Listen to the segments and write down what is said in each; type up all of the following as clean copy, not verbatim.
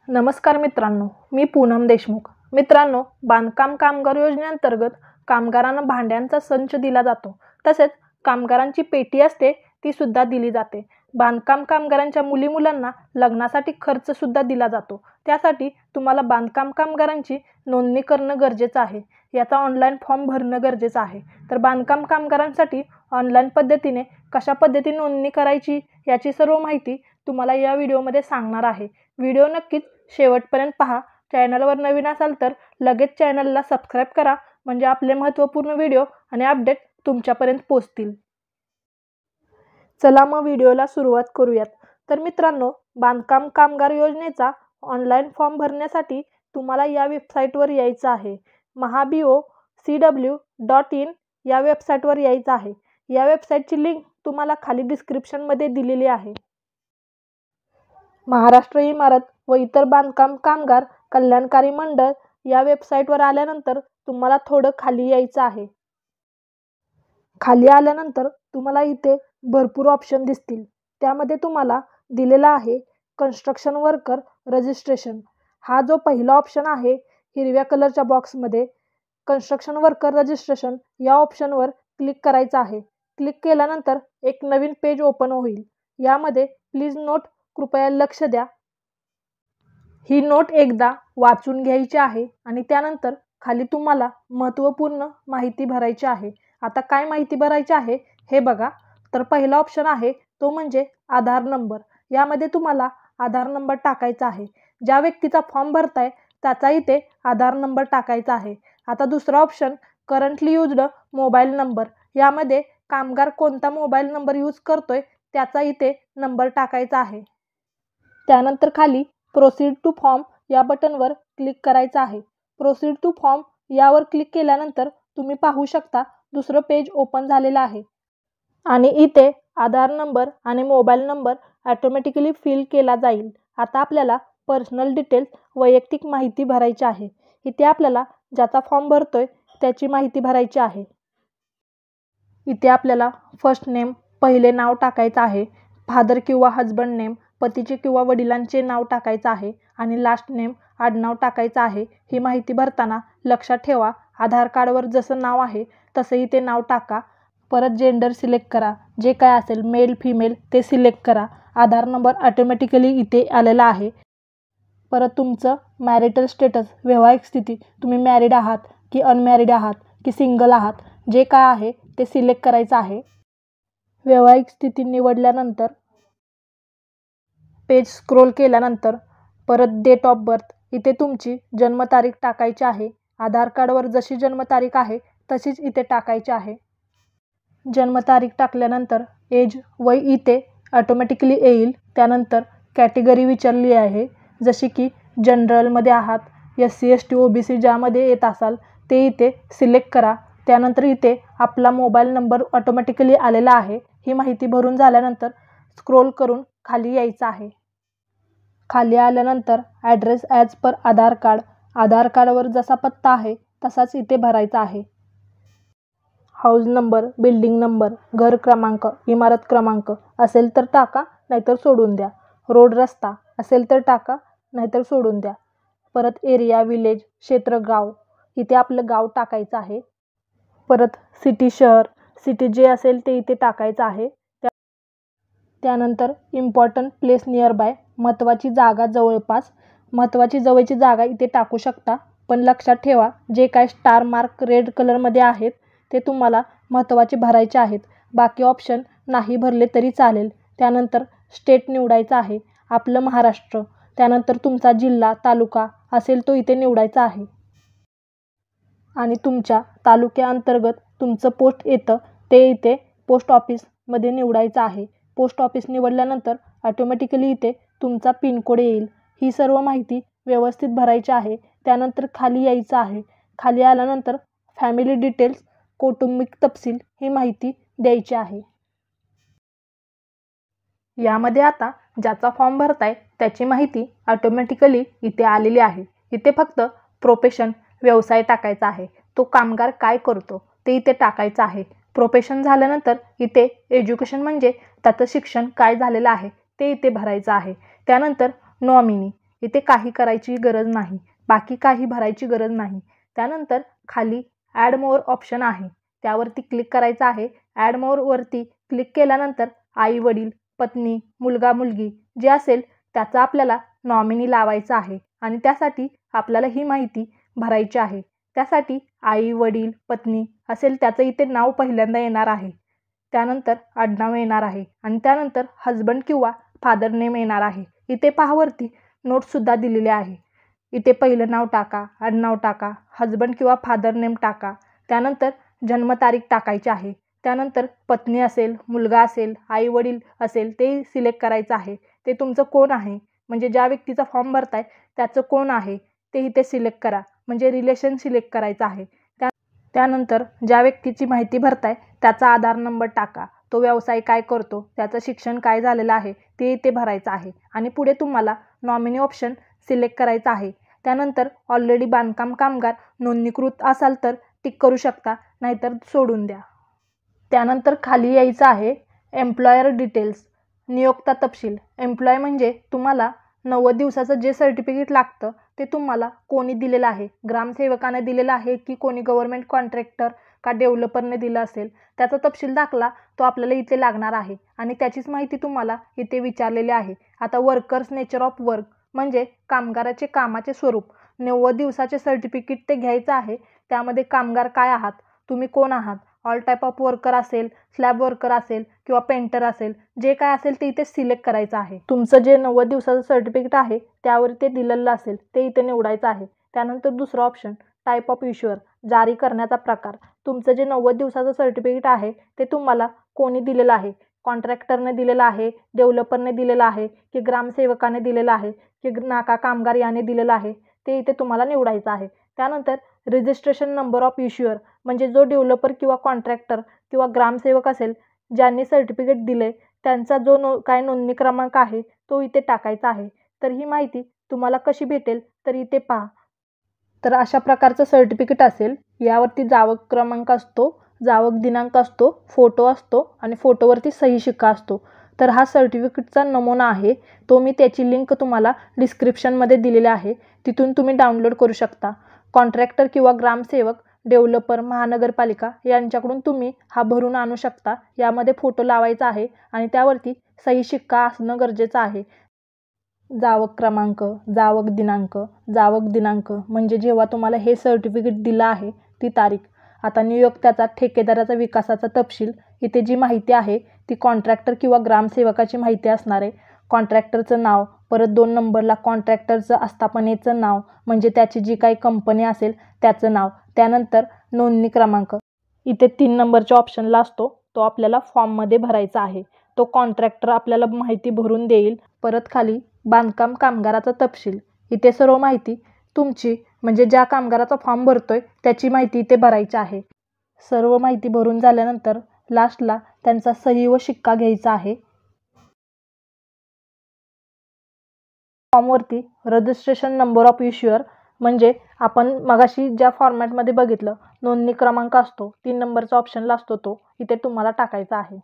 नमस्कार मित्रांनो, मी पूनम देशमुख। मित्रांनो, बांधकाम कामगार योजनेअंतर्गत कामगारांना भांड्यांचा संच दिला जातो। तसेच कामगारांची पेटी असते ती सुद्धा दिली जाते। बांधकाम कामगारांच्या मुली-मुलांना लग्नासाठी खर्च सुद्धा दिला जातो। त्यासाठी तुम्हाला बांधकाम कामगारांची नोंदणी करणं गरजेचं आहे। याचा ऑनलाईन फॉर्म भरणं गरजेचं आहे। तर बांधकाम कामगारांसाठी ऑनलाईन पद्धतीने कशा पद्धतीने नोंदणी करायची याची सर्व माहिती तुम्हाला या व्हिडिओमध्ये सांगणार आहे। व्हिडिओ नक्कीच शेवटपर्यंत पहा। चॅनलवर नवीन असाल तर लगेच चॅनलला सबस्क्राइब करा, म्हणजे आपले महत्त्वपूर्ण व्हिडिओ आणि अपडेट तुमच्यापर्यंत पोहोचतील। चला मग व्हिडिओला सुरुवात करूयात। तर मित्रांनो, बांधकाम कामगार योजनेचा ऑनलाईन फॉर्म भरण्यासाठी तुम्हाला या वेबसाईटवर यायचं आहे। mahabocw.in या वेबसाईटवर यायचं आहे। या वेबसाईटची लिंक तुम्हाला खाली डिस्क्रिप्शनमध्ये दिलेली आहे। महाराष्ट्र इमारत व इतर बांधकाम कामगार कल्याणकारी मंडळ या वेबसाईटवर आल्यानंतर तुम्हाला थोडं खाली यायचं आहे। खाली आल्यानंतर तुम्हाला इथे भरपूर ऑप्शन दिसतील। त्यामध्ये तुम्हाला दिलेला आहे कन्स्ट्रक्शन वर्कर रजिस्ट्रेशन। हा जो पहिला ऑप्शन आहे हिरव्या कलरच्या बॉक्समध्ये, कन्स्ट्रक्शन वर्कर रजिस्ट्रेशन या ऑप्शनवर क्लिक करायचं आहे। क्लिक केल्यानंतर एक नवीन पेज ओपन होईल। यामध्ये प्लीज नोट, कृपया लक्ष द्या, ही नोट एकदा वाचून घ्यायची आहे आणि त्यानंतर खाली तुम्हाला महत्त्वपूर्ण माहिती भरायची आहे। आता काय माहिती भरायची आहे हे बघा। तर पहिला ऑप्शन आहे तो म्हणजे आधार नंबर। यामध्ये तुम्हाला आधार नंबर टाकायचा आहे। ज्या व्यक्तीचा फॉर्म भरताय त्याचा इथे आधार नंबर टाकायचा आहे। आता दुसरा option currently used mobile number. यामध्ये कामगार कोणता मोबाईल नंबर यूज करतोय त्याचा इथे नंबर टाकायचा आहे। त्यानंतर खाली प्रोसीड टू फॉर्म या बटनवर क्लिक करायचं आहे। प्रोसीड टू फॉर्म यावर क्लिक केल्यानंतर तुम्ही पाहू शकता दुसरं पेज ओपन झालेलं आहे आणि इथे आधार नंबर आणि मोबाईल नंबर ऑटोमॅटिकली फिल केला जाईल। आता आपल्याला पर्सनल डिटेल्स, वैयक्तिक माहिती भरायची आहे। इथे आपल्याला ज्याचा फॉर्म भरतोय त्याची माहिती भरायची आहे। इथे आपल्याला फर्स्ट नेम, पहिले नाव टाकायचं आहे। फादर किंवा हजबंड नेम, पतीचे किंवा वडिलांचे नाव टाकायचं आहे आणि लास्ट नेम, आडनाव टाकायचं आहे। ही माहिती भरताना लक्षात ठेवा, आधार कार्डवर जसं नाव आहे तसं इथे नाव टाका। परत जेंडर सिलेक्ट करा, जे काय असेल मेल फिमेल ते सिलेक्ट करा। आधार नंबर ऑटोमॅटिकली इथे आलेला आहे। परत तुमचं मॅरिटल स्टेटस, वैवाहिक स्थिती, तुम्ही मॅरिड आहात की अनमॅरिड आहात की सिंगल आहात, जे काय आहे ते सिलेक्ट करायचं आहे। वैवाहिक स्थिती निवडल्यानंतर पेज स्क्रोल केल्यानंतर परत डेट ऑफ बर्थ, इथे तुमची जन्मतारीख टाकायची आहे। आधार कार्डवर जशी जन्मतारीख आहे तशीच इथे टाकायची आहे। जन्मतारीख टाकल्यानंतर एज, वय इथे ऑटोमॅटिकली येईल। त्यानंतर कॅटेगरी विचारली आहे, जशी की जनरलमध्ये आहात, SC ST OBC ज्यामध्ये येत असाल ते इथे सिलेक्ट करा। त्यानंतर इथे आपला मोबाईल नंबर ऑटोमॅटिकली आलेला आहे। ही माहिती भरून झाल्यानंतर स्क्रोल करून खाली यायचं आहे। खाली आल्यानंतर ॲड्रेस ॲज पर आधार कार्ड, आधार कार्डवर जसा पत्ता आहे तसाच इथे भरायचा आहे। हाऊस नंबर, बिल्डिंग नंबर, घर क्रमांक, इमारत क्रमांक असेल तर टाका, नाहीतर सोडून द्या। रोड, रस्ता असेल तर टाका, नाहीतर सोडून द्या। परत एरिया, विलेज, क्षेत्र, गाव, इथे आपलं गाव टाकायचं आहे। परत सिटी, शहर, सिटी जे असेल ते इथे टाकायचं आहे। त्यानंतर इम्पॉर्टंट प्लेस नियर बाय, महत्त्वाची जागा जवळपास, महत्त्वाची जवळची जागा इथे टाकू शकता। पण लक्षात ठेवा, जे काय स्टार मार्क रेड कलरमध्ये आहेत ते तुम्हाला महत्त्वाचे भरायचे आहेत। बाकी ऑप्शन नाही भरले तरी चालेल। त्यानंतर स्टेट निवडायचं आहे, आपलं महाराष्ट्र। त्यानंतर तुमचा जिल्हा, तालुका असेल तो इथे निवडायचा आहे आणि तुमच्या तालुक्याअंतर्गत तुमचं पोस्ट येतं ते इथे पोस्ट ऑफिसमध्ये निवडायचं आहे। पोस्ट ऑफिस निवडल्यानंतर ऑटोमॅटिकली इथे तुमचा पिनकोड येईल। ही सर्व माहिती व्यवस्थित भरायची आहे। त्यानंतर खाली यायचं आहे। खाली आल्यानंतर फॅमिली डिटेल्स, कौटुंबिक तपशील ही माहिती द्यायची आहे। यामध्ये आता ज्याचा फॉर्म भरताय त्याची माहिती ऑटोमॅटिकली इथे आलेली आहे। इथे फक्त प्रोफेशन, व्यवसाय टाकायचा आहे। तो कामगार काय करतो ते इथे टाकायचं आहे। प्रोफेशन झाल्यानंतर इथे एज्युकेशन म्हणजे त्याचं शिक्षण काय झालेलं आहे ते इथे भरायचं आहे। त्यानंतर नॉमिनी, इथे काही करायची गरज नाही, बाकी काही भरायची गरज नाही. त्यानंतर खाली ॲड मोर ऑप्शन आहे, त्यावरती क्लिक करायचं आहे. ॲड मोरवरती क्लिक केल्यानंतर आई वडील, पत्नी, मुलगा मुलगी जे असेल त्याचा आपल्याला नॉमिनी लावायचा आहे आणि त्यासाठी आपल्याला ही माहिती भरायची आहे. त्यासाठी आई वडील पत्नी असेल त्याचं इथे नाव पहिल्यांदा येणार आहे, त्यानंतर आडनाव येणार आहे आणि त्यानंतर हजबंड किंवा फादर नेम येणार आहे. इथे पहावरती नोटसुद्धा दिलेले आहे. इथे पहिलं नाव टाका, आडनाव टाका, हजबंड किंवा फादर नेम टाका, त्यानंतर जन्मतारीख टाकायची आहे. त्यानंतर पत्नी असेल, मुलगा असेल, आई वडील असेल ते सिलेक्ट करायचं आहे. ते तुमचं कोण आहे, म्हणजे ज्या व्यक्तीचा फॉर्म भरताय त्याचं कोण आहे ते इथे सिलेक्ट करा, म्हणजे रिलेशन सिलेक्ट करायचं आहे. त्यानंतर ज्या व्यक्तीची माहिती भरताय त्याचा आधार नंबर टाका, तो व्यवसाय काय करतो, त्याचं शिक्षण काय झालेलं आहे ते इथे भरायचं आहे आणि पुढे तुम्हाला नॉमिनी ऑप्शन सिलेक्ट करायचं आहे. त्यानंतर ऑलरेडी बांधकाम कामगार नोंदणीकृत असाल तर टिक करू शकता, नाहीतर सोडून द्या. त्यानंतर खाली यायचं आहे एम्प्लॉयर डिटेल्स, नियोक्ता तपशील. एम्प्लॉय म्हणजे तुम्हाला 90 दिवसाचं जे सर्टिफिकेट लागतं ते तुम्हाला कोणी दिलेलं आहे, ग्रामसेवकाने दिलेलं आहे की कोणी गव्हर्नमेंट कॉन्ट्रॅक्टर का डेव्हलपरने दिलं असेल, त्याचा तपशील दाखला तो आपल्याला इथे लागणार आहे आणि त्याचीच माहिती तुम्हाला इथे विचारलेली आहे. आता वर्कर्स नेचर ऑफ वर्क म्हणजे कामगाराचे कामाचे स्वरूप. 90 दिवसाचे सर्टिफिकेट ते घ्यायचं आहे. त्यामध्ये कामगार काय आहात, तुम्ही कोण आहात, ऑल टाईप ऑफ वर्कर असेल, स्लॅब वर्कर असेल किंवा पेंटर असेल, जे काय असेल ते इथे सिलेक्ट करायचं आहे. तुमचं जे 90 दिवसाचं सर्टिफिकेट आहे त्यावर ते दिलेलं असेल ते इथे निवडायचं आहे. त्यानंतर दुसरा ऑप्शन टाईप ऑफ इश्युअर, जारी करण्याचा प्रकार. तुमचं जे 90 दिवसाचं सर्टिफिकेट आहे ते तुम्हाला कोणी दिलेलं आहे, कॉन्ट्रॅक्टरने दिलेलं आहे, डेव्हलपरने दिलेलं आहे की ग्रामसेवकाने दिलेलं आहे की नाका कामगार याने दिलेलं आहे, ते इथे तुम्हाला निवडायचं आहे. त्यानंतर रजिस्ट्रेशन नंबर ऑफ इश्युअर म्हणजे जो डेव्हलपर किंवा कॉन्ट्रॅक्टर किंवा ग्रामसेवक असेल ज्यांनी सर्टिफिकेट दिले त्यांचा जो काय नोंदणी क्रमांक आहे तो इथे टाकायचा आहे. तर ही माहिती तुम्हाला कशी भेटेल तर इथे पहा. तर अशा प्रकारचं सर्टिफिकेट असेल, यावरती जावक क्रमांक असतो, जावक दिनांक असतो, फोटो असतो आणि फोटोवरती सही शिक्का असतो. तर हा सर्टिफिकेटचा नमुना आहे, तो मी त्याची लिंक तुम्हाला डिस्क्रिप्शनमध्ये दिलेली आहे, तिथून तुम्ही डाउनलोड करू शकता. कॉन्ट्रॅक्टर किंवा ग्रामसेवक, डेव्हलपर, महानगरपालिका यांच्याकडून तुम्ही हा भरून आणू शकता. यामध्ये फोटो लावायचा आहे आणि त्यावरती सही शिक्का असणं गरजेचं आहे. जावक क्रमांक, जावक दिनांक म्हणजे जेव्हा तुम्हाला हे सर्टिफिकेट दिलं आहे ती तारीख. आता नियोक्त्याचा, ठेकेदाराचा विकासाचा तपशील. इथे जी माहिती आहे ती कॉन्ट्रॅक्टर किंवा ग्रामसेवकाची माहिती असणार आहे. कॉन्ट्रॅक्टरचं नाव, परत 2 नंबरला कॉन्ट्रॅक्टरचं आस्थापनेचं नाव म्हणजे त्याची जी काही कंपनी असेल त्याचं नाव. त्यानंतर नोंदणी क्रमांक इथे 3 नंबरच्या ऑप्शनला असतो, तो आपल्याला फॉर्ममध्ये भरायचा आहे. तो कॉन्ट्रॅक्टर आपल्याला माहिती भरून देईल. परत खाली बांधकाम कामगाराचा तपशील. इथे सर्व माहिती तुमची म्हणजे ज्या कामगाराचा फॉर्म भरतोय त्याची माहिती इथे भरायची आहे. सर्व माहिती भरून झाल्यानंतर लास्टला त्यांचा सही व शिक्का घ्यायचा आहे. फॉर्मवरती रजिस्ट्रेशन नंबर ऑफ इश्युअर म्हणजे आपण मगाशी ज्या फॉर्मॅटमध्ये बघितलं नोंदणी क्रमांक असतो, 3 नंबरचा ऑप्शनला असतो, तो इथे तुम्हाला टाकायचा आहे.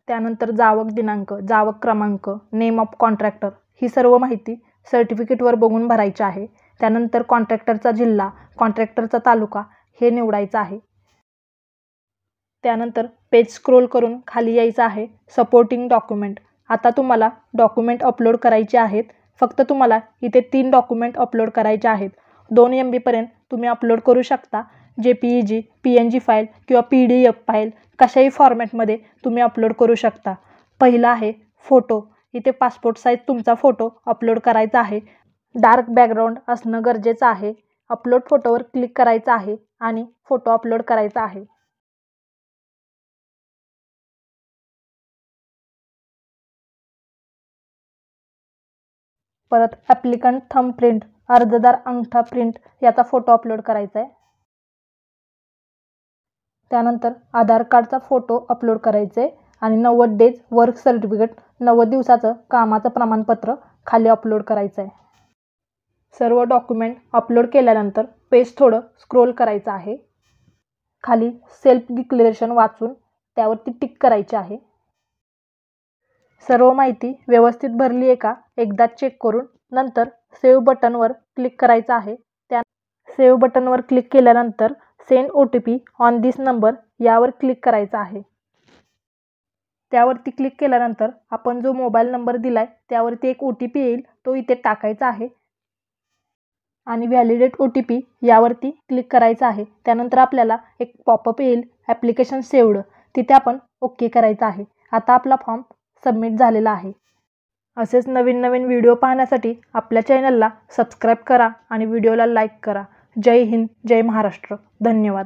त्यानंतर जावक दिनांक, जावक क्रमांक, नेम ऑफ कॉन्ट्रॅक्टर ही सर्व माहिती सर्टिफिकेटवर बघून भरायची आहे. त्यानंतर कॉन्ट्रॅक्टरचा जिल्हा, कॉन्ट्रॅक्टरचा तालुका हे निवडायचं आहे. त्यानंतर पेज स्क्रोल करून खाली यायचं आहे सपोर्टिंग डॉक्युमेंट. आता तुम्हाला डॉक्युमेंट अपलोड करायचे आहेत. फक्त तुम्हाला इथे 3 डॉक्युमेंट अपलोड करायचे आहेत. 2 MB पर्यंत तुम्ही अपलोड करू शकता. JPEG, PNG फाईल किंवा PDF फाईल कशाही फॉर्मॅटमध्ये तुम्ही अपलोड करू शकता. पहिला आहे फोटो. इथे पासपोर्ट साईज तुमचा फोटो अपलोड करायचा आहे. डार्क बॅकग्राऊंड असणं गरजेचं आहे. अपलोड फोटोवर क्लिक करायचं आहे आणि फोटो अपलोड करायचा आहे. परत ॲप्लिकंट थंब प्रिंट, अर्जदार अंगठा प्रिंट याचा फोटो अपलोड करायचा आहे. त्यानंतर आधार कार्डचा फोटो अपलोड करायचा आहे आणि 90 डेज वर्क सर्टिफिकेट, 90 दिवसाचं कामाचं प्रमाणपत्र खाली अपलोड करायचं आहे. सर्व डॉक्युमेंट अपलोड केल्यानंतर पेज थोडं स्क्रोल करायचं आहे. खाली सेल्फ डिक्लेरेशन वाचून त्यावरती टिक करायचे आहे. सर्व माहिती व्यवस्थित भरली आहे का एकदा चेक करून नंतर सेव्ह बटनवर क्लिक करायचं आहे. सेव्ह बटनवर क्लिक केल्यानंतर send OTP on this number यावर क्लिक करायचं आहे. त्यावरती क्लिक केल्यानंतर आपण जो मोबाईल नंबर दिलाय त्यावरती एक OTP येईल, तो इथे टाकायचा आहे आणि व्हॅलिडेट OTP यावरती क्लिक करायचं आहे. त्यानंतर आपल्याला एक पॉपअप येईल, ॲप्लिकेशन सेव्हड, तिथे आपण ओके करायचं आहे. आता आपला फॉर्म सबमिट झालेला आहे. असेच नवीन नवीन व्हिडिओ पाहण्यासाठी आपल्या चॅनलला सबस्क्राईब करा आणि व्हिडिओला लाईक करा. जय हिंद, जय महाराष्ट्र. धन्यवाद.